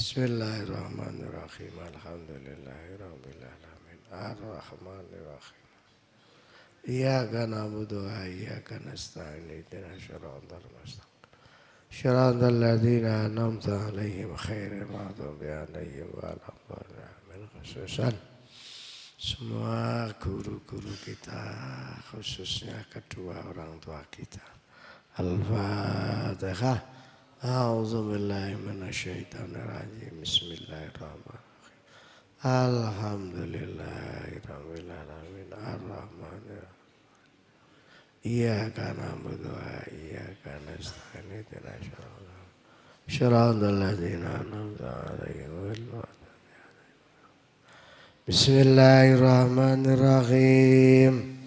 Bismillahirrahmanirrahim. Alhamdulillahirabbil alamin. Arrahmanirrahim. Iyyaka na'budu wa iyyaka nasta'in. Ihdinas siratal mustaqim. Shiratal ladzina an'amta 'alaihim ghairil maghdubi 'alaihim waladdallin. Khususan semua guru-guru kita, khususnya kedua orang tua kita. Al-Fatihah. A'udzubillahi minasyaitonirrajim. Bismillahirrahmanirrahim. Alhamdulillahirabbil alamin. Arrahmanirrahim. Iyyaka na'budu wa iyyaka nasta'in. Ihdinas siratal ladzina an'amta 'alaihim ghairil maghdubi 'alaihim. Bismillahirrahmanirrahim.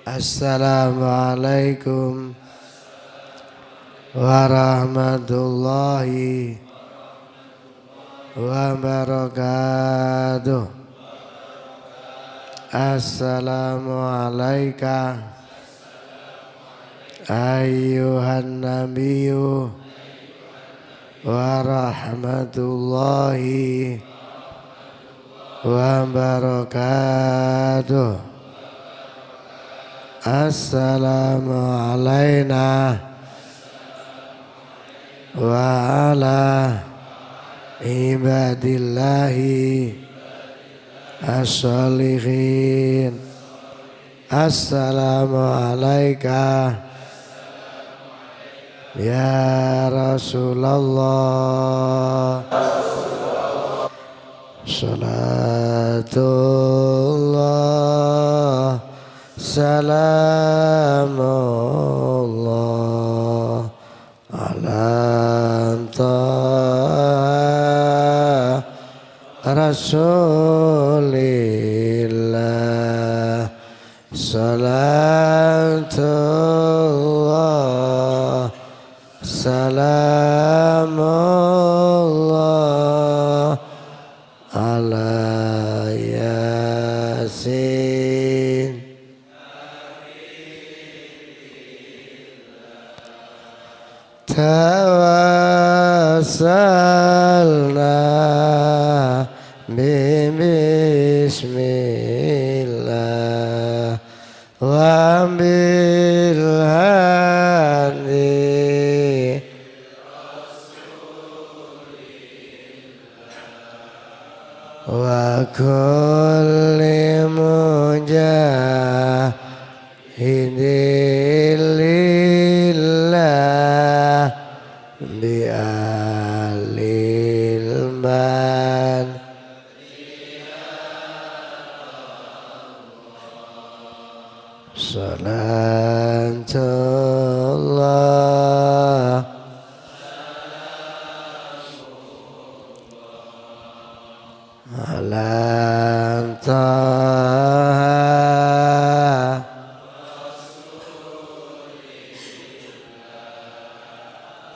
Assalamualaikum warahmatullahi wabarakatuh. Assalamualaikum ayyuhan nabiyyu warahmatullahi wabarakatuh. Assalamu alayna wa ala ibadillahi as-sholihin. Assalamu alayka ya Rasulullah. Salatullah salamullah ala Rasulillah. Salatullah salamullah ala Yasin. Tawassalna bismillah wa bilhadi wa kulli mujahidin lillah bi alil man. Salatullah ala taha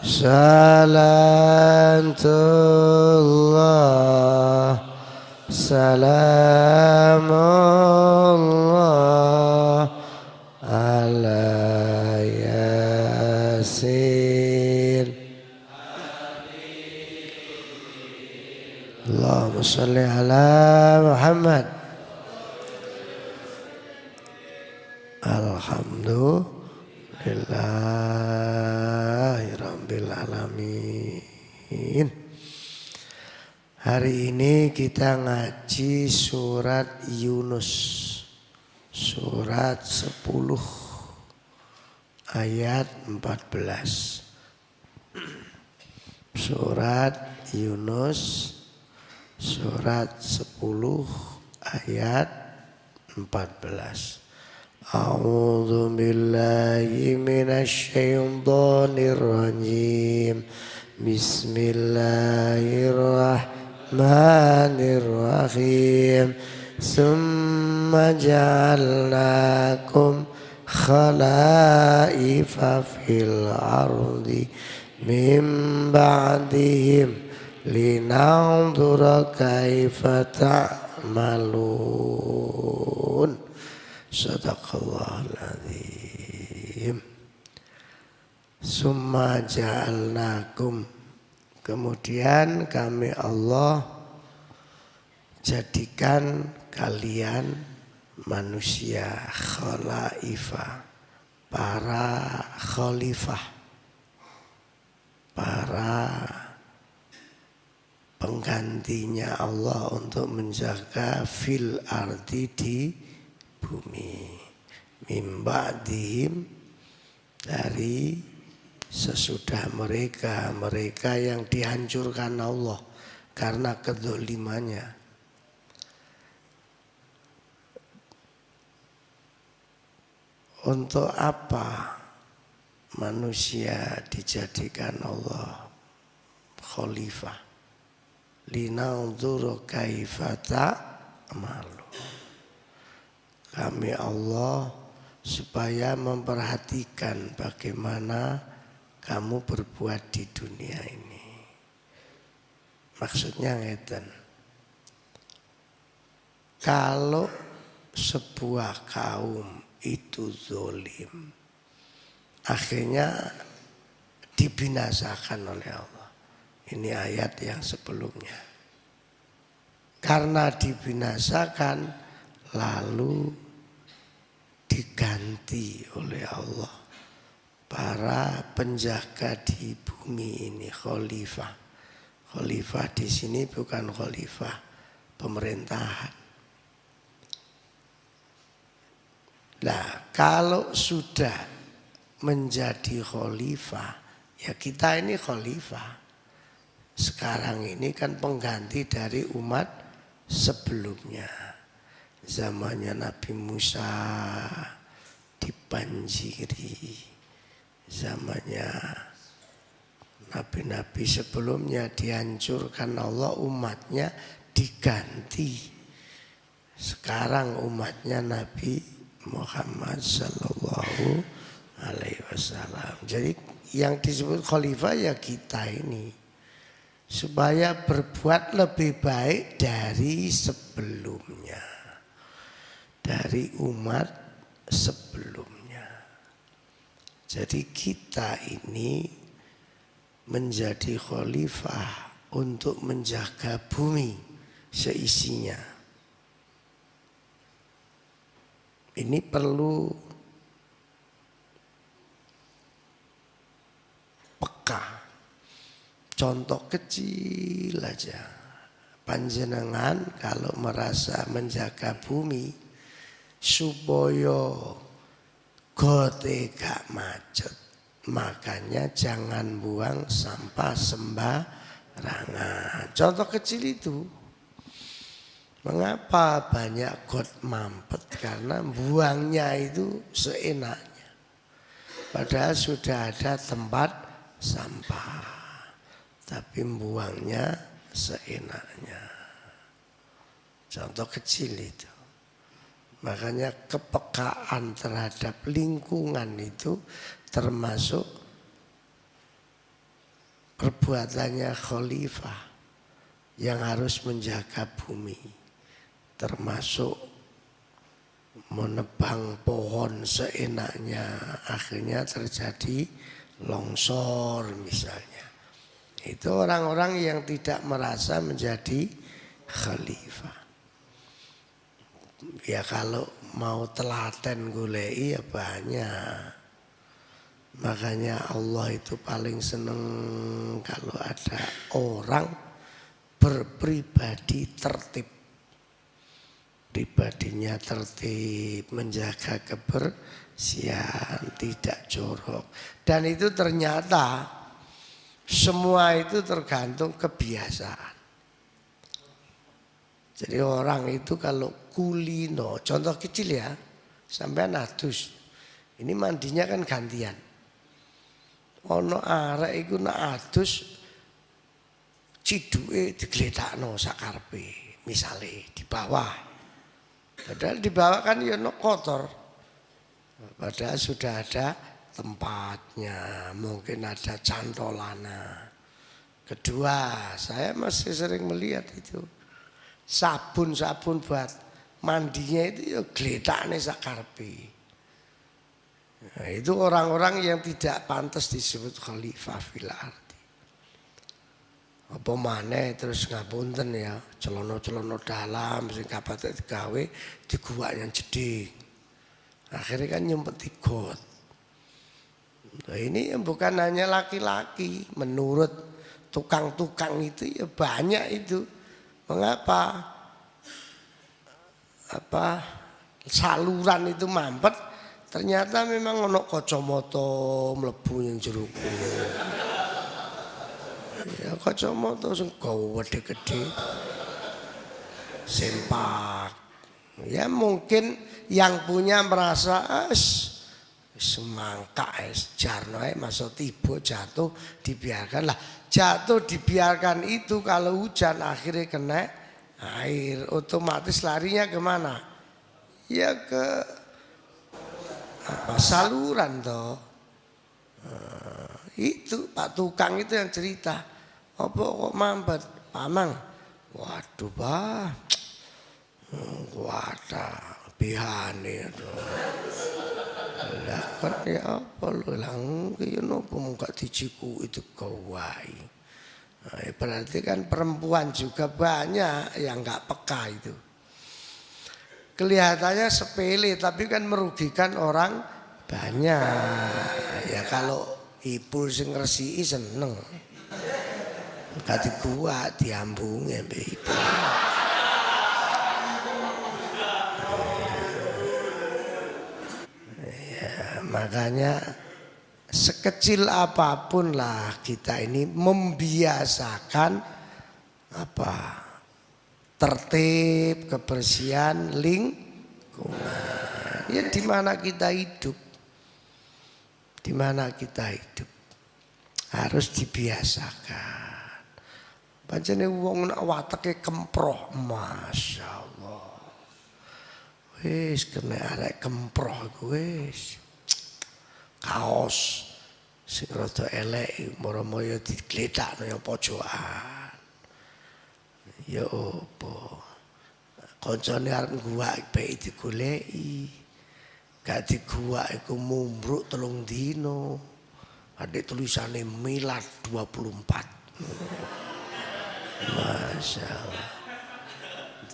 salatullah salamullah ala Yasin. Allahumma shalli ala Muhammad. Alhamdulillahirabbil alamin. Hari ini kita ngaji surat Yunus, surat 10 ayat 14. Surat Yunus surat 10 ayat 14. A'udzu billahi minasy syaithanir rajim. Bismillahirrahmanirrahim. Summa ja'alnakum khalaifa fil ardi min ba'dihim linanzura kaifa ta'malun. Sadaqallahul azim. Summa ja'alnakum, Kemudian kami Allah jadikan kalian manusia khalaifah, para khalifah, para penggantinya Allah untuk menjaga fil ardi di bumi, mim ba'dihim, dari sesudah mereka yang dihancurkan Allah karena kedzalimannya. Untuk apa manusia dijadikan Allah khalifah? Linaunzuru kaifa ta'malu. Kami Allah supaya memperhatikan bagaimana kamu berbuat di dunia ini. Maksudnya ngeten. Kalau sebuah kaum itu zalim, akhirnya dibinasakan oleh Allah. Ini ayat yang sebelumnya. Karena dibinasakan lalu diganti oleh Allah para penjaga di bumi ini, khalifah. Khalifah di sini bukan khalifah pemerintahan. Nah, kalau sudah menjadi khalifah, ya kita ini khalifah. Sekarang ini kan pengganti dari umat sebelumnya. Zamannya Nabi Musa dibanjiri. Zamannya nabi-nabi sebelumnya dihancurkan Allah, umatnya diganti. Sekarang umatnya Nabi Muhammad sallallahu alaihi wasallam. Jadi yang disebut khalifah ya kita ini, supaya berbuat lebih baik dari sebelumnya, dari umat sebelumnya. Jadi kita ini menjadi khalifah untuk menjaga bumi seisinya. Ini perlu peka. Contoh kecil aja. Panjenengan kalau merasa menjaga bumi supaya gote gak macet, makanya jangan buang sampah sembarangan. Contoh kecil itu. Mengapa banyak got mampet? Karena buangnya itu seenaknya. Padahal sudah ada tempat sampah, tapi buangnya seenaknya. Contoh kecil itu. Makanya kepekaan terhadap lingkungan itu termasuk perbuatannya khalifah yang harus menjaga bumi. Termasuk menebang pohon seenaknya, akhirnya terjadi longsor misalnya. Itu orang-orang yang tidak merasa menjadi khalifah. Ya kalau mau telaten golei ya banyak. Makanya Allah itu paling seneng kalau ada orang berpribadi tertib. Pribadinya tertib, menjaga kebersihan, tidak jorok. Dan itu ternyata semua itu tergantung kebiasaan. Jadi orang itu kalau kulino, contoh kecil ya, sampai adus. Ini mandinya kan gantian. Ono arek iku nak adus ciduke digletakno sakarepe, misale di bawah. Padahal di bawah kan ya kotor. Padahal sudah ada tempatnya, mungkin ada cantolana. Kedua, saya masih sering melihat itu. Sabun-sabun buat mandinya itu ya gletakne sakarepe. Nah, itu orang-orang yang tidak pantas disebut khalifah fil ardi. apa maneh terus ngapunten ya, celana-celana dalam sing kapatek digawe diguwak yang jeding. Akhirnya kan nyumpeti got. Nah, ini bukan hanya laki-laki, menurut tukang-tukang itu ya banyak itu. Mengapa? Saluran itu mampet, ternyata memang ono kacamata mlebu ning jero kuwi. Ya kacamata sing gede-gede. Sempak. Ya mungkin yang punya merasa semangka jarno masuk tiba jatuh dibiarkan lah. Jatuh dibiarkan itu kalau hujan akhirnya kena air, otomatis larinya kemana? Ya ke saluran toh. Itu Pak Tukang itu yang cerita. Apa kok mampet? Pamang. Waduh Pak. Wadah bihane itu. Lah kan ya apa lu lang ya napa mung gak diciku itu gawai. Nah, berarti kan perempuan juga banyak yang gak peka itu. Kelihatannya sepele tapi kan merugikan orang banyak. Ya kalau ipul sing ngresiki seneng. Gak diguak diambung ya ipul. Makanya sekecil apapun lah kita ini membiasakan tertib, kebersihan lingkungan. Ya di mana kita hidup, di mana kita hidup harus dibiasakan. Pancene wong nek wateke kemproh, masya Allah. Wis kena arek kemproh iku wis. Kaos sing rada elek mara-mara digletakno ya pojokan. Ya opo. Kancane arep guwak bae digoleki. Gak diguwak iku mumbruk 3 dina. Adek tulisane milad 24. Masya Allah.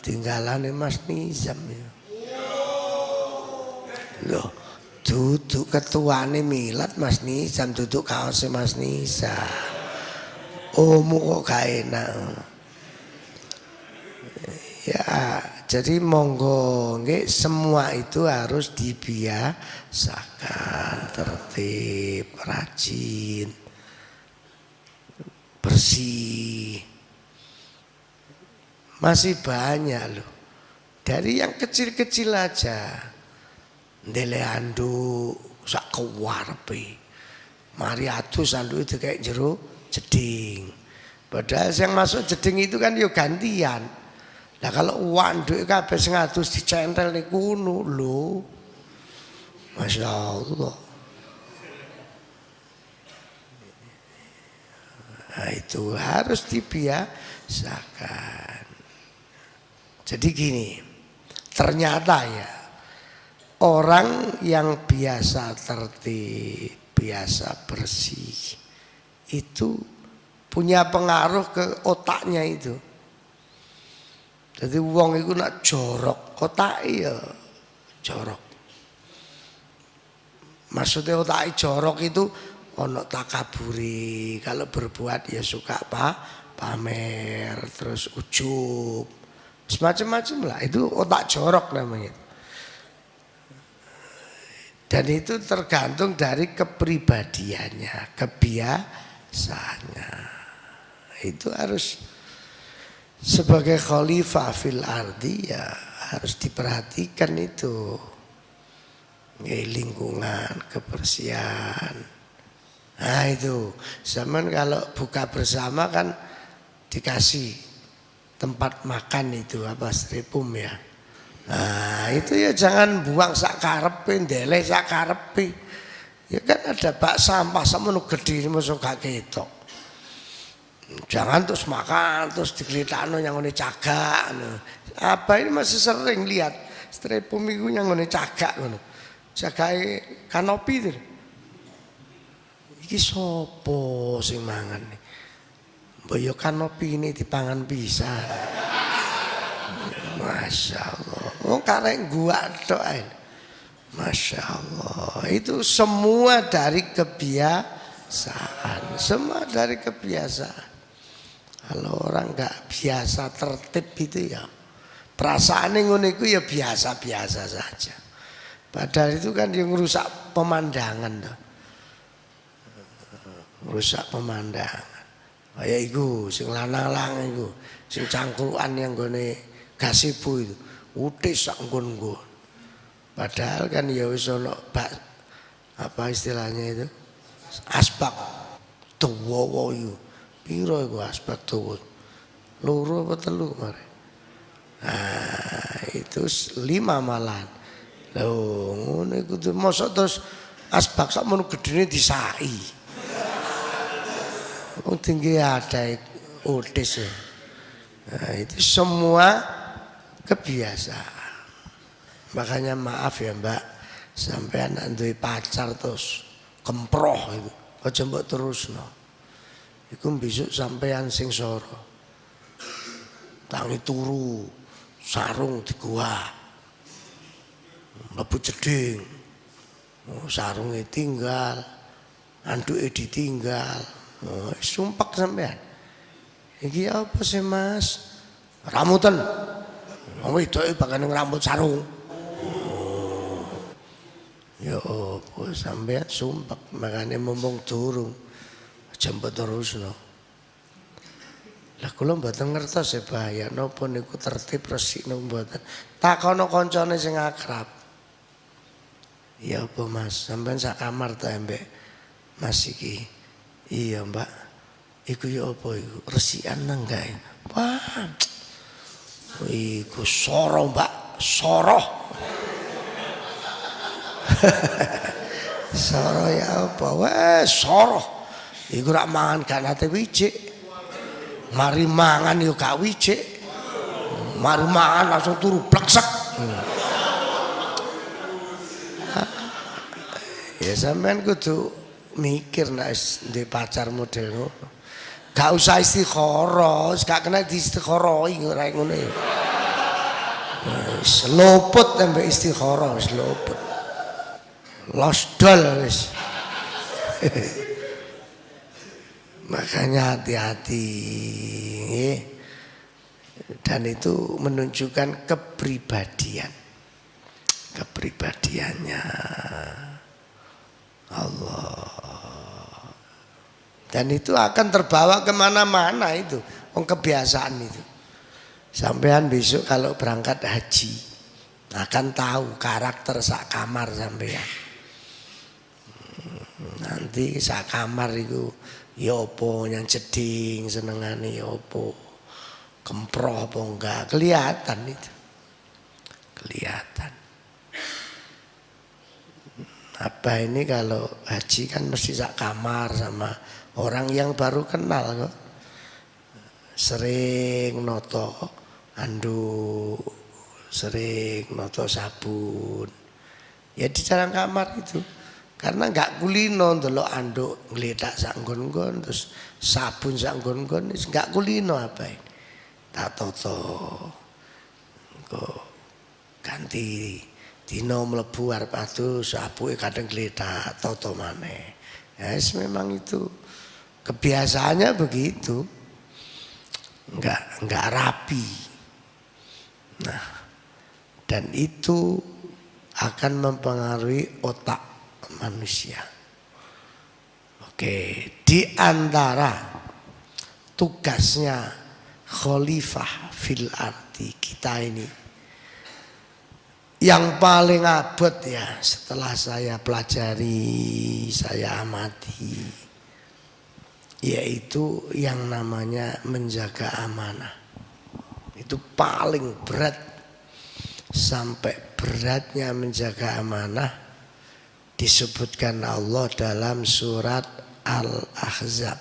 Tinggalane Mas Nizam ya. Loh, duduk ketuane milad Mas Nizam, duduk kaosnya Mas Nizam. Omu kok gak enak. Ya, jadi monggo nggih semua itu harus dibiasakan, tertib, rajin, bersih. Masih banyak loh. Dari yang kecil-kecil aja. Ndele anduk sak kewarepe. Mari adus anduk itu kayak jero jeding. Padahal yang masuk jeding itu kan yo gantian. Nah kalau anduk kabeh sing adus dicentel niku ngono lho. Masya Allah. Nah, itu harus dibiasakan. Jadi gini, ternyata ya orang yang biasa tertib, biasa bersih itu punya pengaruh ke otaknya itu. Jadi wong itu nak jorok, otak ya jorok. Maksudnya otak jorok itu ono takaburi, kalau berbuat ya suka pamer, terus ujub, semacam-macam lah. Itu otak jorok namanya. Dan itu tergantung dari kepribadiannya, kebiasaannya. Itu harus sebagai khalifah fil ardi ya harus diperhatikan itu. Lingkungan, kebersihan. Nah itu, zaman kalau buka bersama kan dikasih tempat makan itu apa stripum ya. Nah itu ya jangan buang sak karepe, ndeleh sak karepe. Ya kan ada bak sampah semono gede ini masuk gak ketok. Jangan terus makan terus digletakno yang ngene cagak. Apa ini masih sering lihat stripum iku yang ngene cagak ngono. Cagake kanopi itu. Iki sapa sing mangan? Mbok yo kanopi ini dipangan pisan. Masya Allah. Oh karek gua tok ae. Masya Allah. Itu semua dari kebiasaan. Semua dari kebiasaan. Kalau orang nggak biasa tertib itu ya perasaan ngono iku ya biasa-biasa saja. Padahal itu kan yang merusak pemandangan tuh. Merusak pemandangan. Kayak iku sing lanang-lanang iku, sing cangkruan yang gone gazebo itu. Utis sak nggon-nggon. Padahal kan ya wis ono apa istilahnya itu? Asbak tuwa iku. Piro iku asbak tuwa? Loro apa telu kemarin? Nah, itu 5 malahan. Lho, ngono iku mosok terus asbak sak mono gedene disai. Wong tinggi ada utis. Nah, itu semua kebiasaan. Makanya maaf ya Mbak, sampean duwe pacar terus kemproh itu. Aja mbok terusno. Iku besok sampean sing soro. Tangi turu, sarung digua. Mlebu jeding. Sarunge tinggal, anduke ditinggal. Sumpek sampean. Iki apa sih Mas? Rambutan. Wong wedoke bakal ngrambut sarung. Ya apa sampean sumpek makane mumpung durung jemput terusno. Lah kula mboten ngertos ya bahaya napa niku tertib resik napa mboten. Takono kancane sing akrab. Ya apa Mas, sampean sak kamar ta mbek Mas iki. Iya Mbak. Iku ya apa iku? Resikan nang gae. Wah. Iku soro Mbak, soroh. Soro ya apa? Wes soroh. Iku rak mangan gak nate wijik. Mari mangan yo gak wijik. Mari mangan langsung turu bleksek. Ya sampean kudu mikir nek ndek pacar model ngono. Gak usah istikharah, gak kena diistikharoi ora ngono ya. Wis luput sampe istikharah wis luput. Losdol wis. Makanya hati-hati. Dan itu menunjukkan kepribadiannya Allah. Dan itu akan terbawa kemana-mana itu. Kebiasaan itu. Sampean besok kalau berangkat haji akan tahu karakter sak kamar sampean. Nanti sak kamar itu ya apa yang jeding senengane ya apa. Kemproh apa enggak kelihatan itu. Kelihatan. Apa ini kalau haji kan mesti sak kamar sama orang yang baru kenal kok. Sering noto anduk, sering noto sabun. Ya di dalam kamar itu. Karena enggak kulino ndelok anduk ngletak sak nggon-nggon terus sabun sak nggon-nggon wis enggak kulino apa ini. Tak toto. Kok ganti dino mlebu arep adus sapuke kadang gletak toto maneh. Ya memang itu kebiasaannya begitu. Enggak rapi. Nah, dan itu akan mempengaruhi otak manusia. Oke, di antara tugasnya khalifah fil ardi kita ini yang paling abot ya setelah saya pelajari, saya amati, yaitu yang namanya menjaga amanah. Itu paling berat. Sampai beratnya menjaga amanah disebutkan Allah dalam surat Al-Ahzab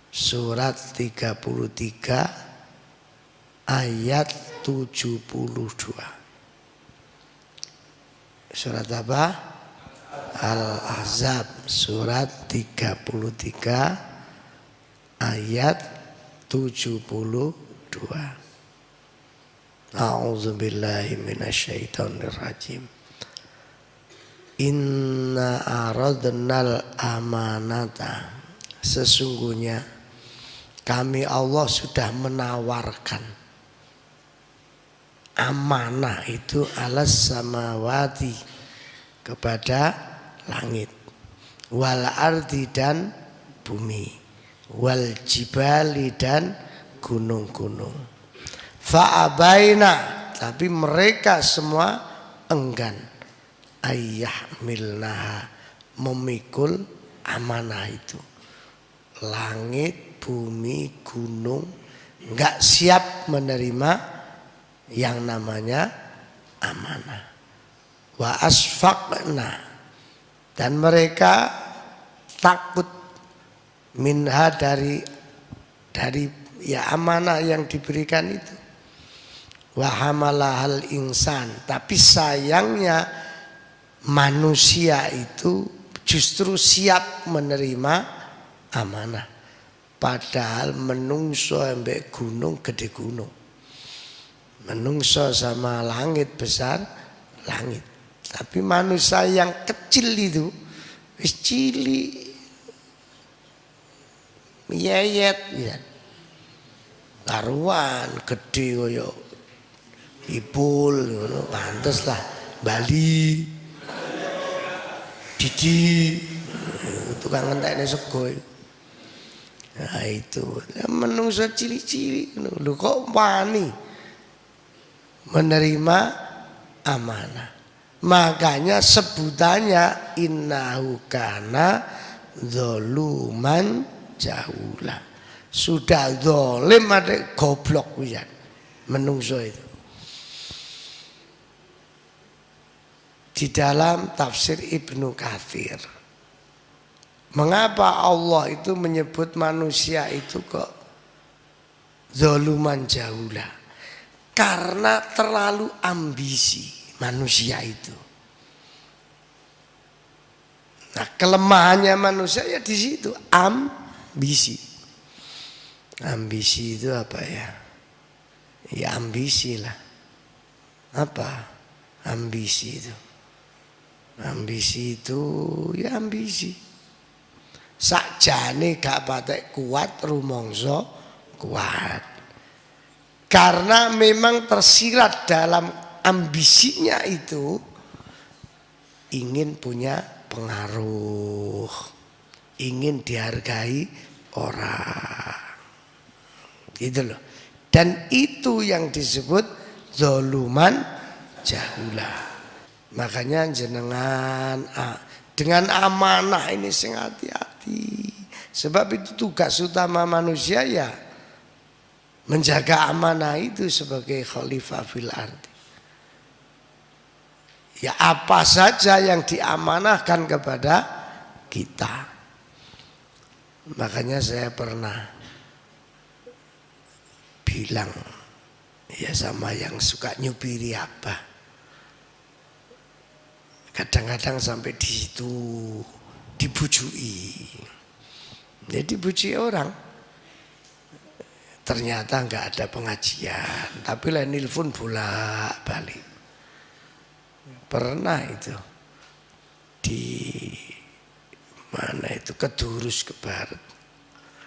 surat 33 ayat 72. Surat apa? Al-Ahzab surat 33 ayat 72. A'udzubillahi minasyaitonirrajim. Inna aradnal amanata, sesungguhnya kami Allah sudah menawarkan amanah itu alas samawati, kepada langit, wal ardi dan bumi, wal jibali dan gunung-gunung. Fa'abaina, tapi mereka semua enggan, ayah milnaha, memikul amanah itu. Langit, bumi, gunung enggak siap menerima yang namanya amanah. Wa asfaqna, dan mereka takut minha, dari ya amanah yang diberikan itu. Wa hamalahal insan, tapi sayangnya manusia itu justru siap menerima amanah, padahal menungso ambek gunung gede gunung, menungso sama langit besar langit, tapi manusia yang kecil itu wis cilik miyayet ya, karuan gede koyo ipul ngono, pantes lah Bali Didi tukang entekne sego. Nah itu menungso cilik-cilik lho kok wani menerima amanah. Makanya sebutannya innahu kana zaluman jahula. Sudah zalim ada goblok pisan menungso itu. Di dalam tafsir Ibnu Katsir, mengapa Allah itu menyebut manusia itu kok zaluman jahula? Karena terlalu ambisi manusia itu. Nah, kelemahannya manusia ya di situ, ambisi. Ambisi itu apa ya? Ya ambisi lah. Apa? Ambisi itu. Ambisi itu ya ambisi. Sakjane gak patek kuat rumangsa kuat. Karena memang tersirat dalam ambisinya itu ingin punya pengaruh, ingin dihargai orang. Gitu loh. Dan itu yang disebut zaluman jahula. Makanya jenengan dengan amanah ini sing hati-hati. Sebab itu tugas utama manusia ya menjaga amanah itu sebagai khalifah fil ardi. Ya apa saja yang diamanahkan kepada kita. Makanya saya pernah bilang ya sama yang suka nyupiri apa. Kadang-kadang sampai di situ dibujui. Jadi dibuji orang. Ternyata enggak ada pengajian, tapi lah nelpon bolak-balik. Pernah itu di mana itu Kedurus ke Barat.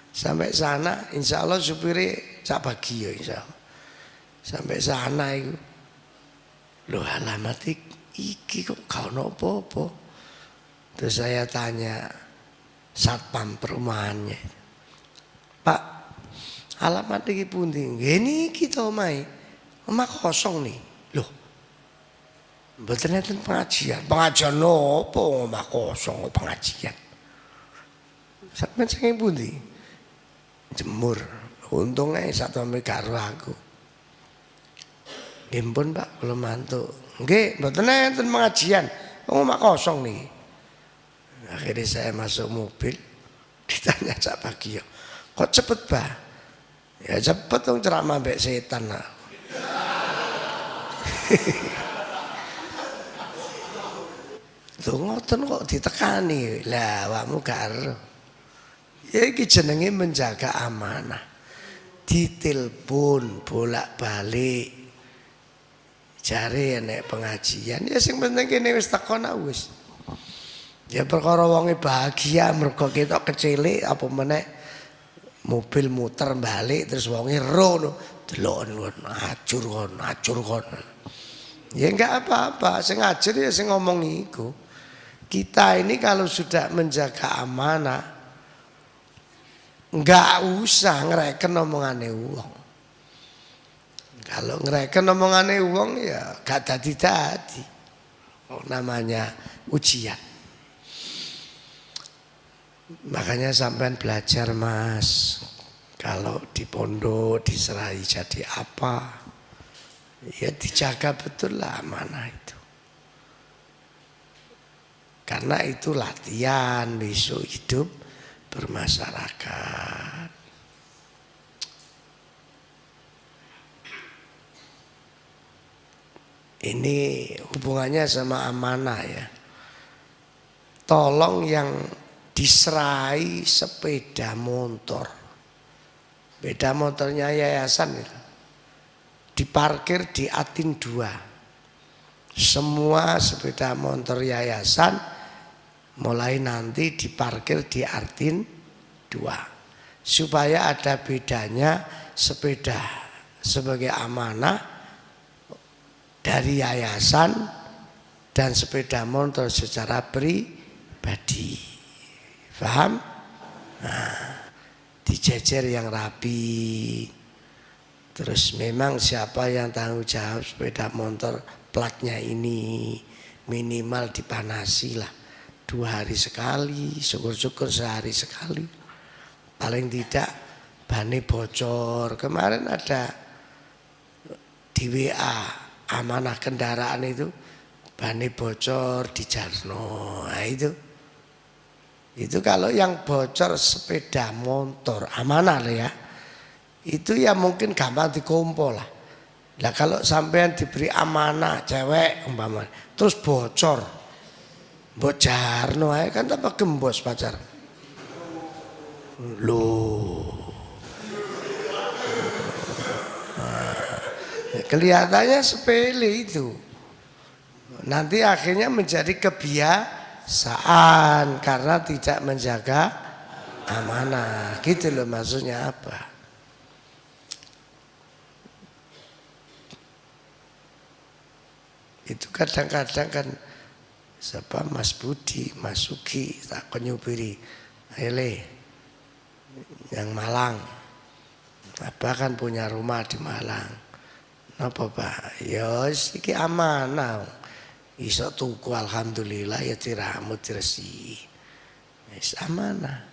Sampai sana insya Allah supirnya cak bagi ya insya Allah. Sampai sana itu loh alamat iki kok gak ono apa-apa. Terus saya tanya satpam perumahannya, Pak, alamat iki pundi? Nggih niki to omahe. Omah kosong nih. Loh. Mboten enten pengajian. Pengajian apa omah kosong kok pengajian? Sampeyan saking pundi? Jemur. Untungnya satpam karo aku. Nggih pun Pak, kula mantuk. Nggih, mboten enten pengajian. Omah kosong nih. Akhirnya saya masuk mobil, ditanya Cak Bagio, kok cepet Pak? Ya cepet dong ceramah mbek setan lah. Lho ngoten kok ditekani. Lah awakmu gak ero. Ya iki jenenge menjaga amanah. Ditelepon bolak-balik. Jare nek pengajian ya sing penting kene wis teko wis. Ya perkara wonge bahagia mergo ketok kecilik apa meneh mobil muter balik terus wonge ro delok acur kon. Ya enggak apa-apa, sing ajur ya sing ngomong iku. Kita ini kalau sudah menjaga amanah enggak usah ngereken omongane wong. Kalau ngereken omongane wong ya gak dadi-dadi. Oh, namanya ujian. Makanya sampean belajar Mas. Kalau di pondok diserahi jadi apa? Ya dijaga betul lah amanah itu. Karena itu latihan besok hidup bermasyarakat. Ini hubungannya sama amanah ya. Tolong yang diserai sepeda motor. Sepeda motornya yayasan itu. Diparkir di Atin 2. Semua sepeda motor yayasan mulai nanti diparkir di Atin 2. Supaya ada bedanya sepeda sebagai amanah dari yayasan dan sepeda motor secara pribadi. Paham? Nah, dijejer yang rapi. Terus memang siapa yang tanggung jawab sepeda motor platnya ini minimal dipanasi lah 2 hari sekali, syukur-syukur sehari sekali. Paling tidak bane bocor. Kemarin ada di WA amanah kendaraan itu bane bocor di Jarno. Nah itu kalau yang bocor sepeda motor amanah lah ya. Itu ya mungkin gampang dikumpul lah. Nah kalau sampean diberi amanah cewek umpama terus bocor. Mbok Jarno ae kan tambah gembos pacar. Loh. Kelihatannya sepele itu. Nanti akhirnya menjadi kebiasaan karena tidak menjaga amanah. Gitu loh maksudnya apa? Itu kadang-kadang kan siapa Mas Budi, Mas Sugi tak nyupiri ele yang Malang. Apa kan punya rumah di Malang. Napa Pak? Ya iki amanah. Iso tuku alhamdulillah ya diramut diresi. Wis amanah.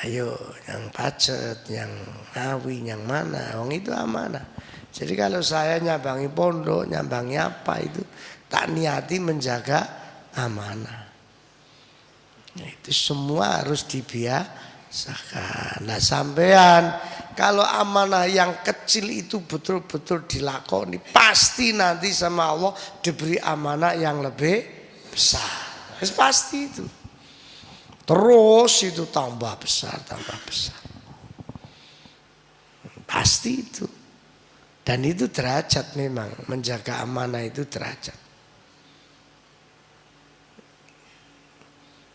Ayo yang Pacet, yang Ngawi, yang mana, wong itu amanah. Jadi kalau saya nyambangi pondok, nyambangi apa itu tak niati menjaga amanah. Nah, itu semua harus dibiasakan. Nah sampean kalau amanah yang kecil itu betul-betul dilakoni, pasti nanti sama Allah diberi amanah yang lebih besar. Pasti itu. Terus itu tambah besar, tambah besar. Pasti itu. Dan itu derajat memang, menjaga amanah itu derajat.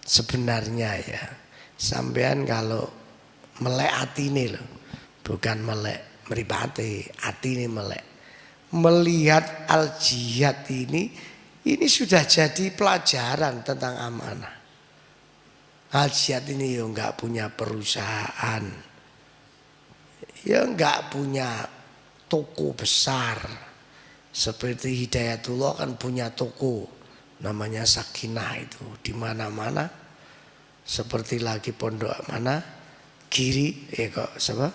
Sebenarnya ya, sampean kalau melek atine loh, bukan melek mripate, atine melek. Melihat al-jihad ini sudah jadi pelajaran tentang amanah. Al-jihad ini ya enggak punya perusahaan, ya enggak punya toko besar seperti Hidayatullah kan punya toko namanya Sakinah itu di mana-mana seperti lagi pondok mana Giri kok siapa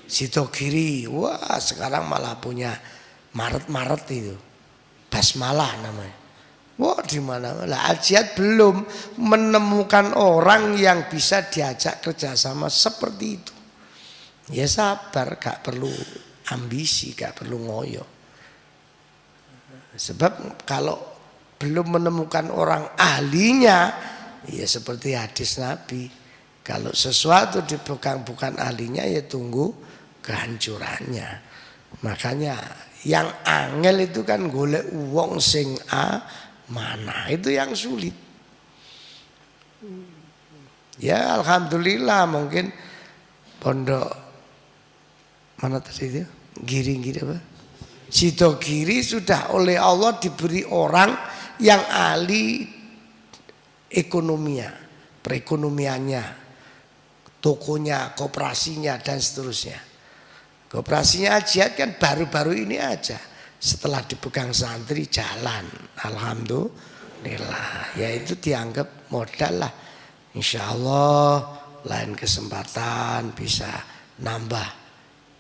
Sito Giri wah sekarang malah punya Maret itu Basmalah namanya wah di mana-mana Al-Jihad belum menemukan orang yang bisa diajak kerjasama seperti itu ya sabar gak perlu ambisi, gak perlu ngoyo. Sebab kalau belum menemukan orang ahlinya, ya seperti hadis Nabi, Kalau sesuatu dipegang bukan ahlinya ya tunggu kehancurannya. Makanya yang angel itu kan golek wong sing mana itu yang sulit. Ya alhamdulillah mungkin pondok mana tadi itu? Giring-giring apa? Sidogiri sudah oleh Allah diberi orang yang ahli ekonominya, perekonomiannya, tokonya, koperasinya dan seterusnya. Koperasinya Jihad kan baru-baru ini aja. Setelah dipegang santri jalan, alhamdulillah. Ya itu dianggap modal lah. Insya Allah lain kesempatan bisa nambah,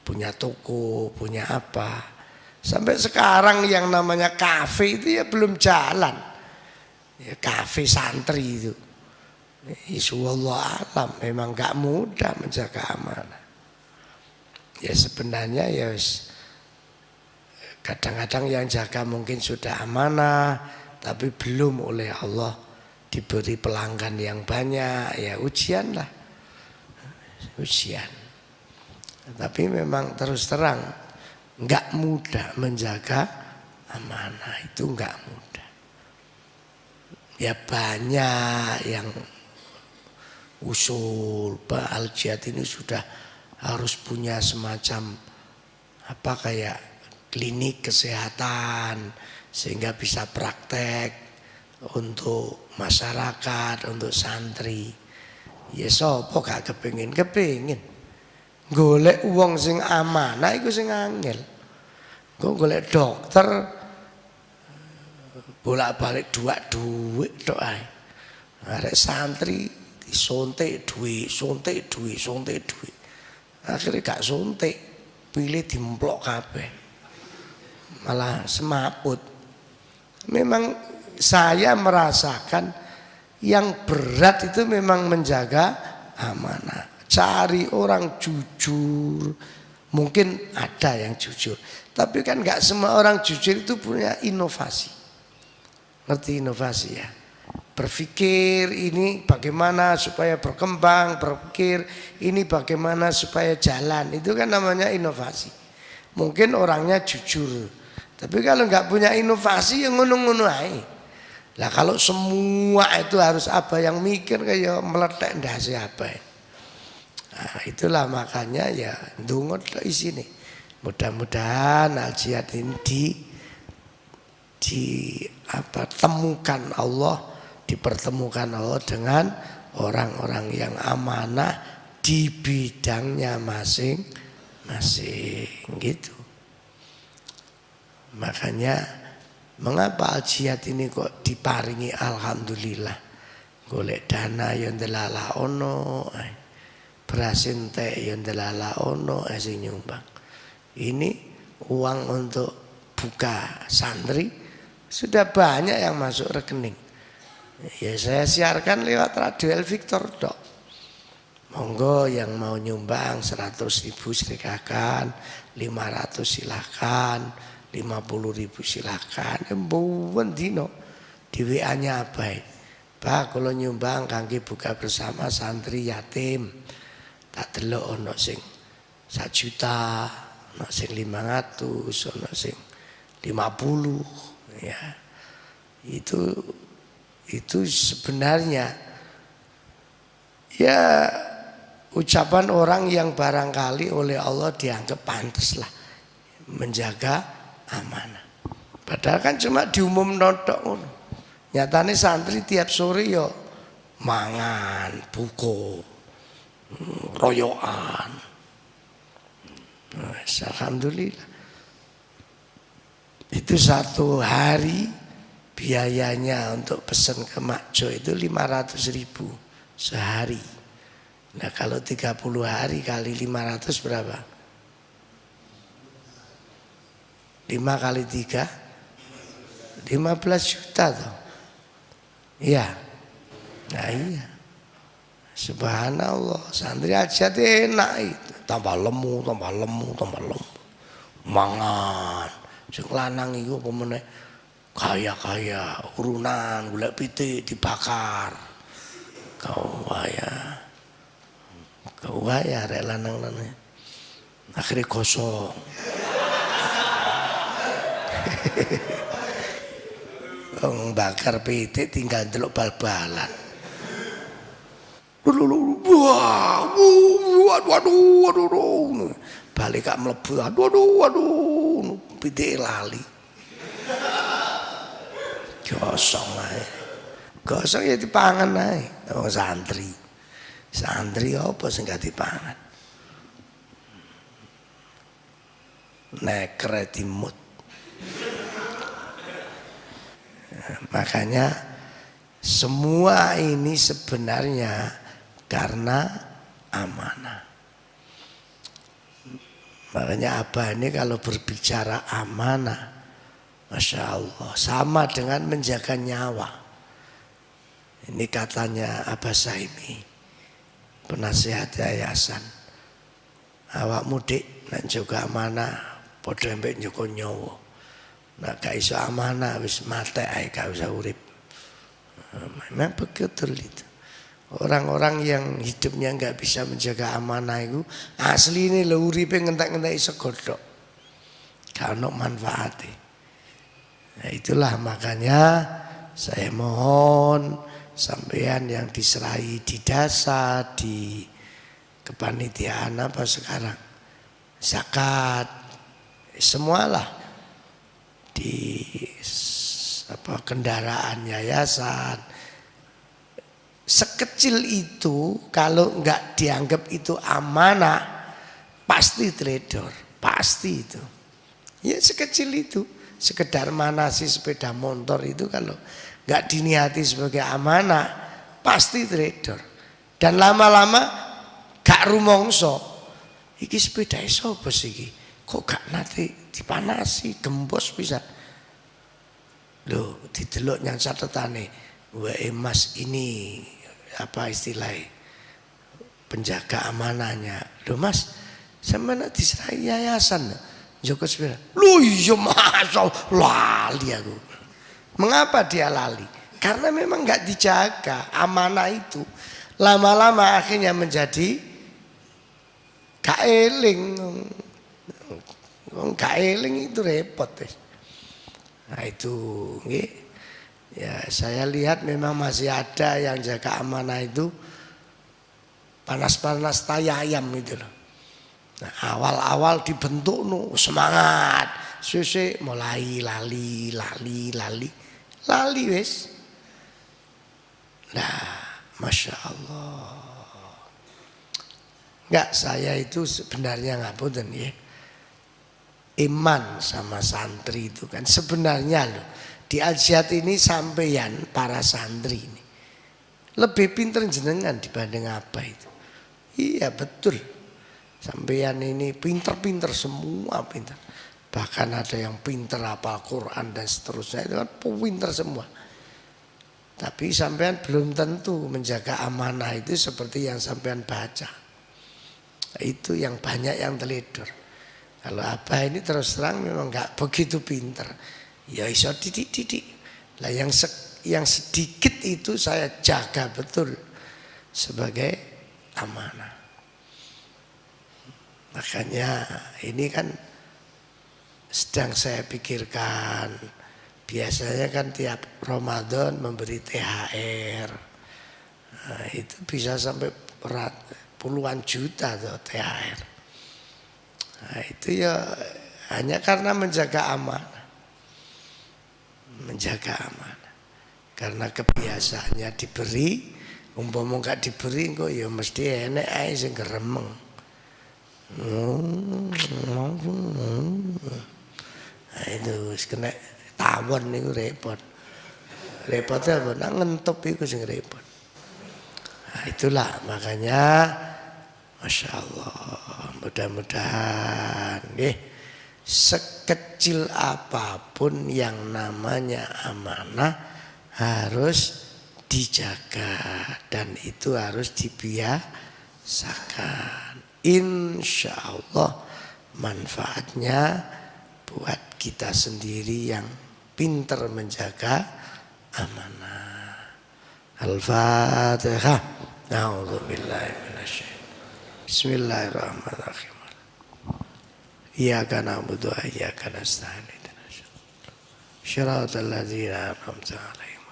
punya toko, punya apa. Sampai sekarang yang namanya kafe itu ya belum jalan. Ya, kafe santri itu. Insyaallah alam memang gak mudah menjaga amanah. Ya sebenarnya ya kadang-kadang yang jaga mungkin sudah amanah tapi belum oleh Allah diberi pelanggan yang banyak, ya ujian lah. Ujian. Tapi memang terus terang enggak mudah menjaga amanah, itu enggak mudah. Ya banyak yang usul Al Jihad ini sudah harus punya semacam apa kayak klinik kesehatan sehingga bisa praktek untuk masyarakat, untuk santri. Ya sapa gak kepengin. Golek wong sing amanah iku sing angel. Kok golek dokter bolak-balik duit tok ae. Arek santri disontek duit. Akhirnya gak suntik, pilih dimplok kabeh. Malah semaput. Memang saya merasakan yang berat itu memang menjaga amanah. Cari orang jujur. Mungkin ada yang jujur, tapi kan gak semua orang jujur itu punya inovasi. Ngerti inovasi ya? Berpikir ini bagaimana supaya berkembang, berpikir ini bagaimana supaya jalan. Itu kan namanya inovasi. Mungkin orangnya jujur, tapi kalau nggak punya inovasi yang ngono-ngono aja. Lah kalau semua itu harus apa yang mikir kayak meletek ndase apa. Nah, itulah makanya ya ndonga di sini. Mudah-mudahan Al Jihad ini temukan Allah, dipertemukan Allah dengan orang-orang yang amanah di bidangnya masing-masing gitu. Makanya mengapa Al Jihad ini kok diparingi alhamdulillah. Golek dana yang ndelala ono, beras entek yang ndelala ono sing nyumbang. Ini uang untuk buka santri sudah banyak yang masuk rekening. Ya saya siarkan lewat Radio El Victor dok. Monggo yang mau nyumbang 100.000 silakan, 500 silakan, 50.000 silakan. Mboten dino di WA-nya apa? Pak kalau nyumbang kangge buka bersama santri yatim. Tak delok ono sing 1 juta, ono sing 500, ono sing 50 ya. Itu sebenarnya ya ucapan orang yang barangkali oleh Allah dianggap pantas lah menjaga amanah. Padahal kan cuma diumum notok ngono. Nyatane santri tiap sore yo mangan, buko, royokan. Alhamdulillah. Itu 1 hari biayanya untuk pesan ke Makjo itu 500.000 sehari. Nah kalau 30 hari kali 500 berapa? 5 kali 3 15 juta toh. Iya. Nah iya. Subhanallah, santri aja enak itu. Tambah lemu. Mangan. Sing lanang iku apa meneh? Kaya urunan golek pitik dibakar. Kau ya. Wah ya rek lanang-lanang. Akhirnya kosong. Bakar pitik tinggal delok bal-balan. Waduh. Balik gak mlebu. Waduh. Pitik lali. Gosong ae. Gosong ya dipangan ae. Wong santri. Santri apa sing gak dipangan? Neker dimut. Makanya semua ini sebenarnya karena amanah. Makanya Abah ini kalau berbicara amanah, Masya Allah, sama dengan menjaga nyawa. Ini katanya Abah Saimi, penasihat yayasan. Awak mudik dan juga amanah, podo mbek njoko nyawa. Nah gak iso amanah wis mate ae gak usah urip. Memang betul itu. Orang-orang yang hidupnya nggak bisa menjaga amanah itu asli ini lho uripe ngentek-ngentek segodhok. Gak ono manfaate. Nah itulah makanya saya mohon sampean yang diserahi di dasa, di kepanitiaan apa sekarang, zakat, semualah di apa kendaraan yayasan. Sekecil itu kalau nggak dianggap itu amanah pasti teledor, pasti itu. Ya sekecil itu, sekedar manasi sepeda motor itu kalau nggak diniati sebagai amanah pasti teledor. Dan lama-lama gak rumongso. Iki sepeda sapa iki? Kok gak nate dipanasi gembos bisa. Loh, didelok yang catetane, wae Mas ini apa istilahnya? Penjaga amanahnya. Loh Mas, sampeyan diserahi yayasan. Joko sepeda. Loh iya Mas, lali aku. Mengapa dia lali? Karena memang enggak dijaga amanah itu. Lama-lama akhirnya menjadi gak eling. Gak eling itu repot. Nah itu ya saya lihat memang masih ada yang jaga amanah itu panas-panas tai ayam itu loh. Nah, awal-awal dibentuk semangat, suwe mulai lali wis. Nah, Masya Allah. Enggak, saya itu sebenarnya ngapunten ya. Iman sama santri itu kan sebenarnya loh di Al-Jihad ini sampeyan para santri ini lebih pinter jenengan dibanding apa itu. Iya betul, sampeyan ini pinter-pinter semua pinter. Bahkan ada yang pinter hafal Quran dan seterusnya itu kan pinter semua. Tapi sampeyan belum tentu menjaga amanah itu seperti yang sampeyan baca. Itu yang banyak yang teledor. Kalau Abah ini terus terang memang nggak begitu pinter, ya iso didik. Lah yang sedikit itu saya jaga betul sebagai amanah. Makanya ini kan sedang saya pikirkan. Biasanya kan tiap Ramadan memberi THR. Nah, itu bisa sampai puluhan juta tuh THR. Nah, itu ya hanya karena menjaga amanah. Menjaga amanah. Karena kebiasaannya diberi, umpama enggak diberi kok ya mesti enek ae sing gremeng. Nah, itu wis kena tawon niku repot. Repotnya apa? Nak ngentup iku sing repot. Nah, itulah makanya Masya Allah, mudah-mudahan sekecil apapun yang namanya amanah harus dijaga dan itu harus dibiasakan. Insya Allah manfaatnya buat kita sendiri yang pintar menjaga amanah. Al-Fatihah. A'udzubillahi minasyaitonir rajim. Bismillahirrahmanirrahim. Iyyaka na'budu wa iyyaka nasta'in. Shiratal ladzina an'amta 'alaihim.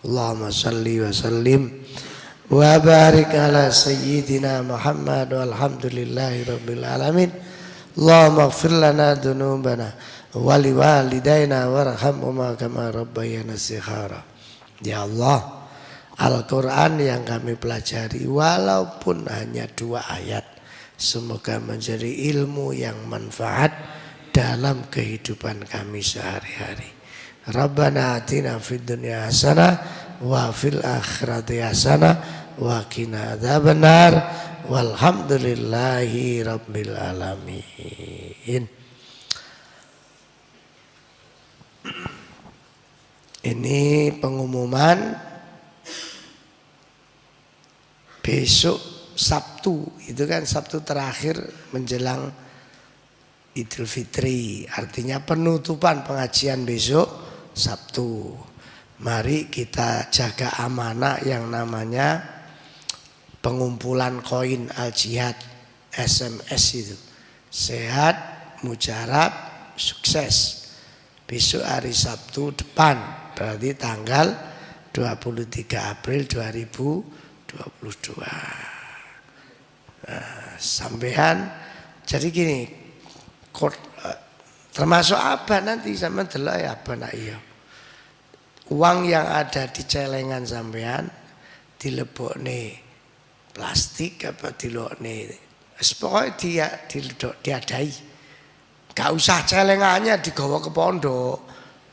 Allahumma shalli wa sallim wa barik ala sayyidina Muhammad walhamdulillahi rabbil alamin. Allahumma ighfir lana dzunubana wa liwalidayna warhamhuma kama rabbayana shighara. Ya Allah, Al-Quran yang kami pelajari walaupun hanya 2 ayat, semoga menjadi ilmu yang manfaat dalam kehidupan kami sehari-hari. Rabbana atina fid dunya hasanah wa fil akhirati hasanah wa qina adzabannar walhamdulillahi rabbil alamin. Ini pengumuman besok Sabtu, itu kan Sabtu terakhir menjelang Idul Fitri, artinya penutupan pengajian besok Sabtu. Mari kita jaga amanah yang namanya pengumpulan koin Al-Jihad SMS itu. Sehat, mujarab, sukses. Besok hari Sabtu depan, berarti tanggal 23 April 2022. Sampean jadi gini, termasuk apa nanti sama delok ya apa nak iya. Uang yang ada di celengan sampean dilebokne plastik apa dilebokne pokoknya dia diadai. Gak usah celengannya digawa ke pondok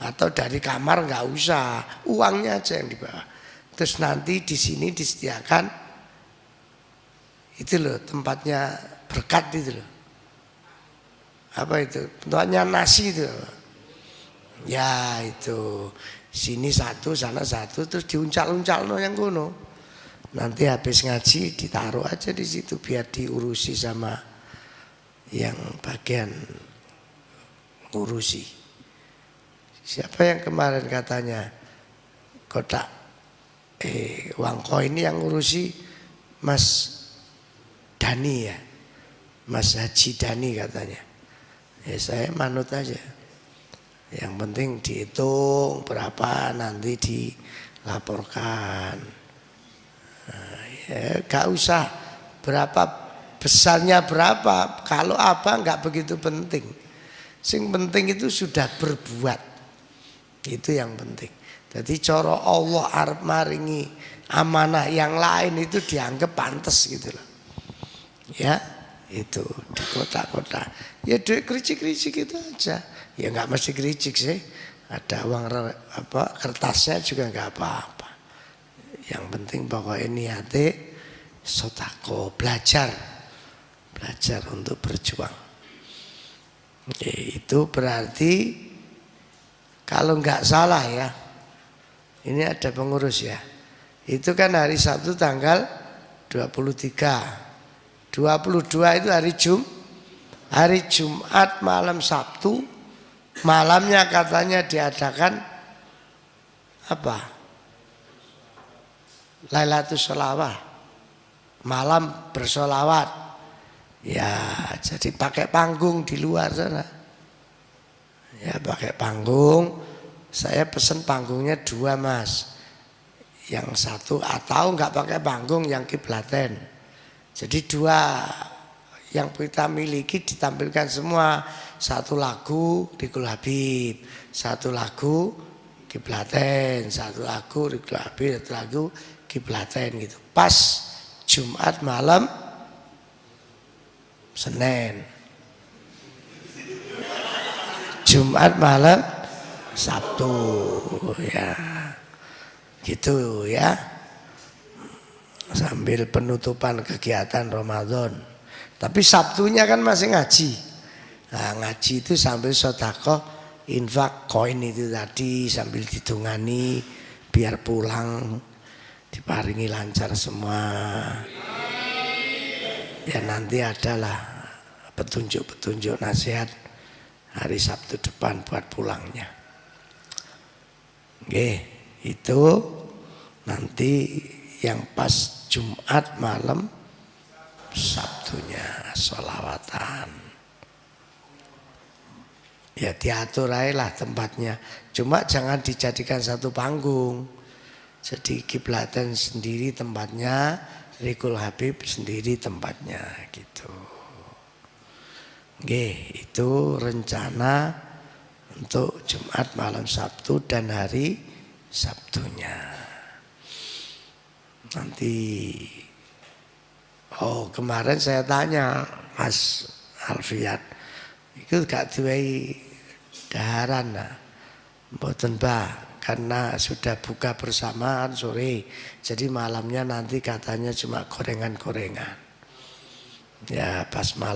atau dari kamar, gak usah. Uangnya aja yang dibawa. Terus nanti di sini disediakan itu loh tempatnya berkat itu loh. Apa itu? Bentuknya nasi itu. Ya itu. Sini satu, sana satu, terus diuncal-uncal no yang kuno. Nanti habis ngaji ditaruh aja di situ biar diurusi sama yang bagian ngurusi. Siapa yang kemarin katanya kotak uang koin ini yang ngurusi Mas Dani ya, Mas Haji Dani katanya. Ya saya manut aja. Yang penting dihitung berapa nanti dilaporkan. Nah, ya gak usah berapa besarnya berapa. Kalau apa nggak begitu penting. Sing penting itu sudah berbuat. Itu yang penting. Jadi cara Allah arep maringi amanah yang lain itu dianggap pantas gitu loh. Ya. Itu di kota-kota ya duit kericik-kericik itu aja ya, nggak mesti kericik sih, ada uang apa kertasnya juga nggak apa-apa, yang penting pokoknya niate sodako, belajar untuk berjuang. Itu berarti kalau nggak salah ya, ini ada pengurus ya, itu kan hari Sabtu tanggal 23. 22 itu hari Jumat malam Sabtu, malamnya katanya diadakan apa? Lailatul Sholawat, malam bersolawat. Ya, jadi pakai panggung di luar sana. Ya, pakai panggung. Saya pesen panggungnya 2 Mas. Yang satu atau enggak pakai panggung yang kiblaten. Jadi 2 yang kita miliki ditampilkan semua. 1 lagu Rikul Habib, 1 lagu kiblaten, 1 lagu Rikul Habib, 1 lagu kiblaten gitu. Pas Jumat malam Senin, Jumat malam Sabtu ya. Gitu ya. Sambil penutupan kegiatan Ramadan. Tapi Sabtunya kan masih ngaji. Nah, ngaji itu sambil sedekah infak koin itu tadi sambil ditungani biar pulang diparingi lancar semua. Ya nanti adalah petunjuk-petunjuk nasihat hari Sabtu depan buat pulangnya. Oke, itu nanti yang pas Jumat malam Sabtunya sholawatan. Ya diatur aja lah tempatnya. Cuma jangan dijadikan satu panggung. Jadi Kiblaten sendiri tempatnya, Rikul Habib sendiri tempatnya gitu. Oke, itu rencana untuk Jumat malam Sabtu dan hari Sabtunya. Nanti kemarin saya tanya Mas Alfiat, itu gak diwehi daharan nah. Mboten Mbah, karena sudah buka bersamaan sore. Jadi malamnya nanti katanya cuma gorengan-gorengan. Ya pas malam